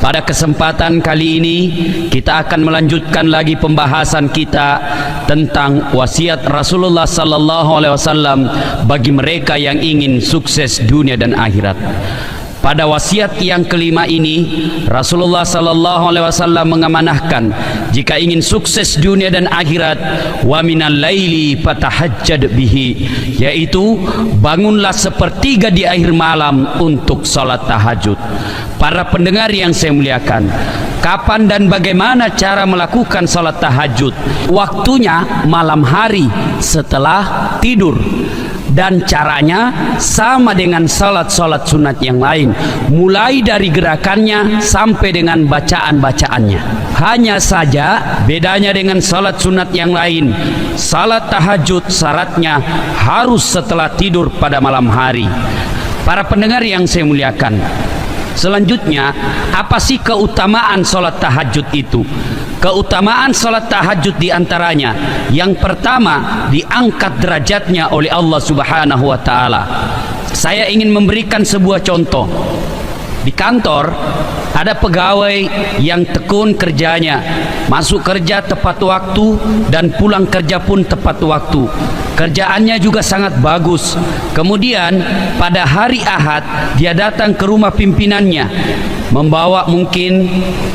Pada kesempatan kali ini kita akan melanjutkan lagi pembahasan kita tentang wasiat Rasulullah sallallahu alaihi wasallam bagi mereka yang ingin sukses dunia dan akhirat. Pada wasiat yang kelima ini Rasulullah sallallahu alaihi wasallam mengamanahkan, jika ingin sukses dunia dan akhirat, wa minal laili fatahajjad bihi, yaitu bangunlah sepertiga di akhir malam untuk salat tahajud. Para pendengar yang saya muliakan, kapan dan bagaimana cara melakukan salat tahajud? Waktunya malam hari setelah tidur, dan caranya sama dengan salat-salat sunat yang lain, mulai dari gerakannya sampai dengan bacaan-bacaannya. Hanya saja bedanya dengan salat sunat yang lain, salat tahajud syaratnya harus setelah tidur pada malam hari. Para pendengar yang saya muliakan, selanjutnya apa sih keutamaan salat tahajud itu? Keutamaan salat tahajud diantaranya, yang pertama, diangkat derajatnya oleh Allah Subhanahu wa Ta'ala. Saya ingin memberikan sebuah contoh. Di kantor ada pegawai yang tekun kerjanya, masuk kerja tepat waktu dan pulang kerja pun tepat waktu. Kerjaannya juga sangat bagus. Kemudian pada hari Ahad dia datang ke rumah pimpinannya, membawa mungkin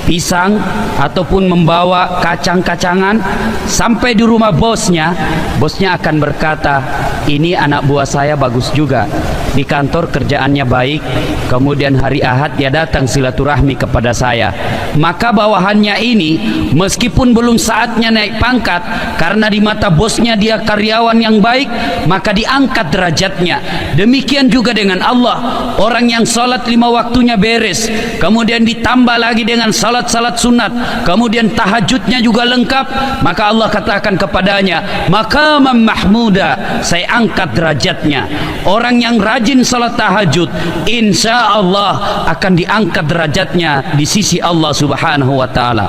pisang ataupun membawa kacang-kacangan. Sampai di rumah bosnya akan berkata, ini anak buah saya bagus juga, di kantor kerjaannya baik, kemudian hari Ahad dia datang silaturahmi kepada saya. Maka bawahannya ini meskipun belum saatnya naik pangkat, karena di mata bosnya dia karyawan yang baik, maka diangkat derajatnya. Demikian juga dengan Allah, orang yang salat 5 waktunya beres, kemudian ditambah lagi dengan salat-salat sunat, kemudian tahajudnya juga lengkap, maka Allah katakan kepadanya, maqaman mahmuda, saya angkat derajatnya. Orang yang rajin salat tahajud, insya Allah akan diangkat derajatnya di sisi Allah Subhanahu wa Ta'ala.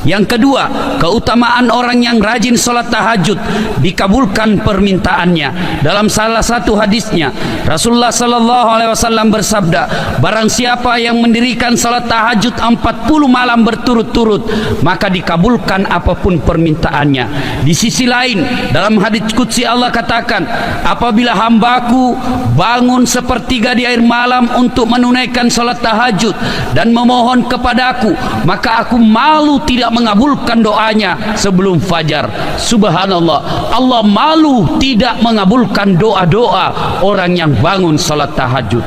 Yang kedua, keutamaan orang yang rajin salat tahajud, dikabulkan permintaannya. Dalam salah satu hadisnya Rasulullah sallallahu alaihi wasallam bersabda, barang siapa yang mendirikan salat tahajud 40 malam berturut-turut, maka dikabulkan apapun permintaannya. Di sisi lain, dalam hadis qudsi Allah katakan, apabila hambaku bangun sepertiga di akhir malam untuk menunaikan salat tahajud dan memohon kepadaku, maka aku malu tidak mengabulkan doanya sebelum fajar. Subhanallah, Allah malu tidak mengabulkan doa-doa orang yang bangun salat tahajud.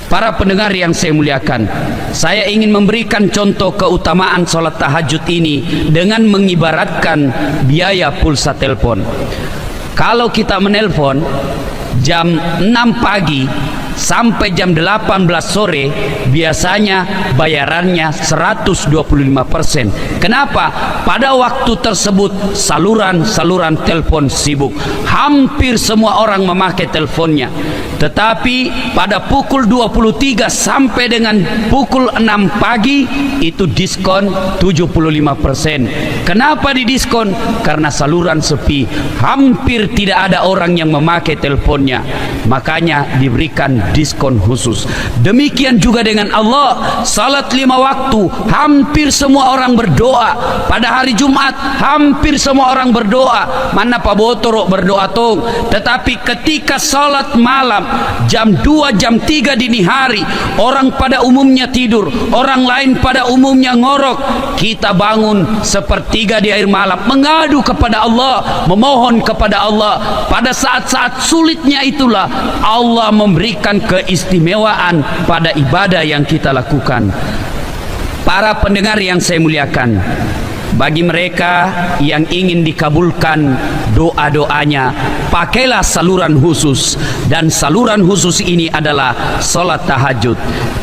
Para pendengar yang saya muliakan, saya ingin memberikan contoh keutamaan salat tahajud ini dengan mengibaratkan biaya pulsa telepon. Kalau kita menelpon jam 6 pagi sampai jam 18 sore, biasanya bayarannya 125%. Kenapa? Pada waktu tersebut saluran telepon sibuk, hampir semua orang memakai teleponnya. Tetapi pada pukul 23 sampai dengan pukul 6 pagi itu diskon 75%. Kenapa didiskon? Karena saluran sepi, hampir tidak ada orang yang memakai teleponnya, makanya diberikan diskon khusus. Demikian juga dengan Allah, salat 5 waktu hampir semua orang berdoa. Pada hari Jumat hampir semua orang berdoa, mana Pak Botorok berdoa tong. Tetapi ketika salat malam jam 2 jam 3 dini hari, orang pada umumnya tidur, orang lain pada umumnya ngorok, kita bangun sepertiga di akhir malam mengadu kepada Allah, memohon kepada Allah. Pada saat-saat sulitnya itulah Allah memberikan keistimewaan pada ibadah yang kita lakukan. Para pendengar yang saya muliakan, bagi mereka yang ingin dikabulkan doa-doanya, pakailah saluran khusus, dan saluran khusus ini adalah salat tahajud.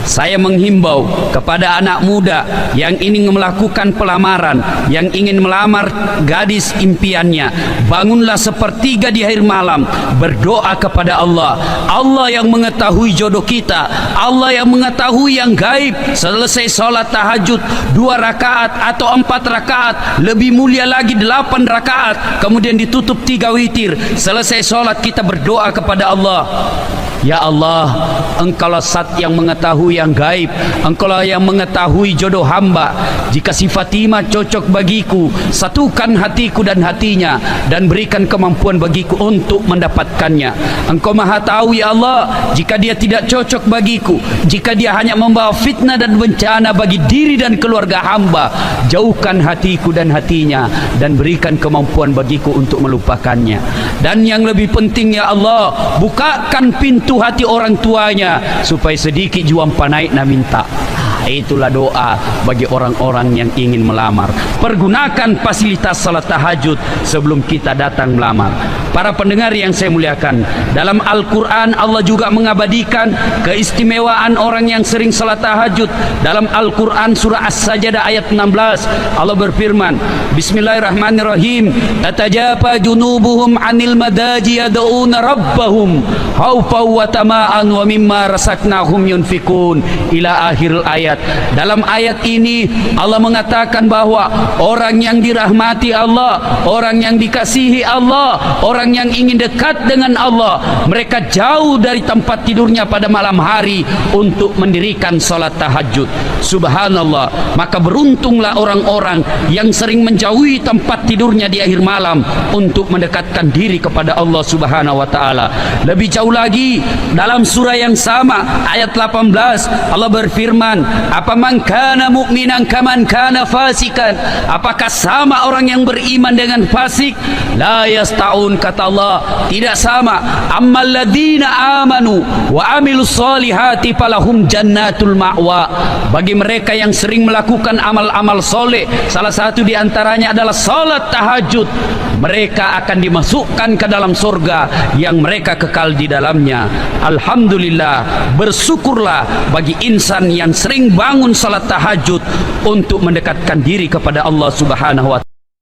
Saya menghimbau kepada anak muda yang ingin melakukan pelamaran, yang ingin melamar gadis impiannya, bangunlah sepertiga di akhir malam, berdoa kepada Allah. Allah yang mengetahui jodoh kita, Allah yang mengetahui yang gaib. Selesai salat tahajud 2 rakaat atau 4 rakaat, lebih mulia lagi 8 rakaat, kemudian ditutup 3 witir. Selesai sholat kita berdoa kepada Allah, Ya Allah, Engkaulah Zat yang mengetahui yang gaib, Engkaulah yang mengetahui jodoh hamba. Jika si Fatimah cocok bagiku, satukan hatiku dan hatinya, dan berikan kemampuan bagiku untuk mendapatkannya. Engkau Maha tahu ya Allah, jika dia tidak cocok bagiku, jika dia hanya membawa fitnah dan bencana bagi diri dan keluarga hamba, jauhkan hatiku dan hatinya, dan berikan kemampuan bagiku untuk melupakannya. Dan yang lebih penting ya Allah, bukakan pintu hati orang tuanya supaya sedikit juang panaik na minta. Itulah doa bagi orang-orang yang ingin melamar. Pergunakan fasilitas salat tahajud sebelum kita datang melamar. Para pendengar yang saya muliakan, dalam Al-Quran Allah juga mengabadikan keistimewaan orang yang sering salat tahajud. Dalam Al-Quran surah As-Sajdah ayat 16, Allah berfirman, Bismillahirrahmanirrahim, tatajafa junubuhum anil madaji yad'una rabbahum khaufa wa tama'an wa mimma rasaknahum yunfikun, ila akhir ayat. Dalam ayat ini Allah mengatakan bahwa orang yang dirahmati Allah, orang yang dikasihi Allah, orang yang ingin dekat dengan Allah, mereka jauh dari tempat tidurnya pada malam hari untuk mendirikan salat tahajud. Subhanallah, maka beruntunglah orang-orang yang sering menjauhi tempat tidurnya di akhir malam untuk mendekatkan diri kepada Allah Subhanahu wa taala. Lebih jauh lagi, dalam surah yang sama ayat 18 Allah berfirman, apaman kana mu'minan kaman kana fasikan, apakah sama orang yang beriman dengan fasik? La yasta'un, kata Allah, tidak sama. Ammal ladina amanu wa amilus solihati falahum jannatul ma'wa. Bagi mereka yang sering melakukan amal-amal soleh, salah satu di antaranya adalah salat tahajud, mereka akan dimasukkan ke dalam surga yang mereka kekal di dalamnya. Alhamdulillah, bersyukurlah bagi insan yang sering bangun salat tahajud untuk mendekatkan diri kepada Allah Subhanahu wa ta'ala.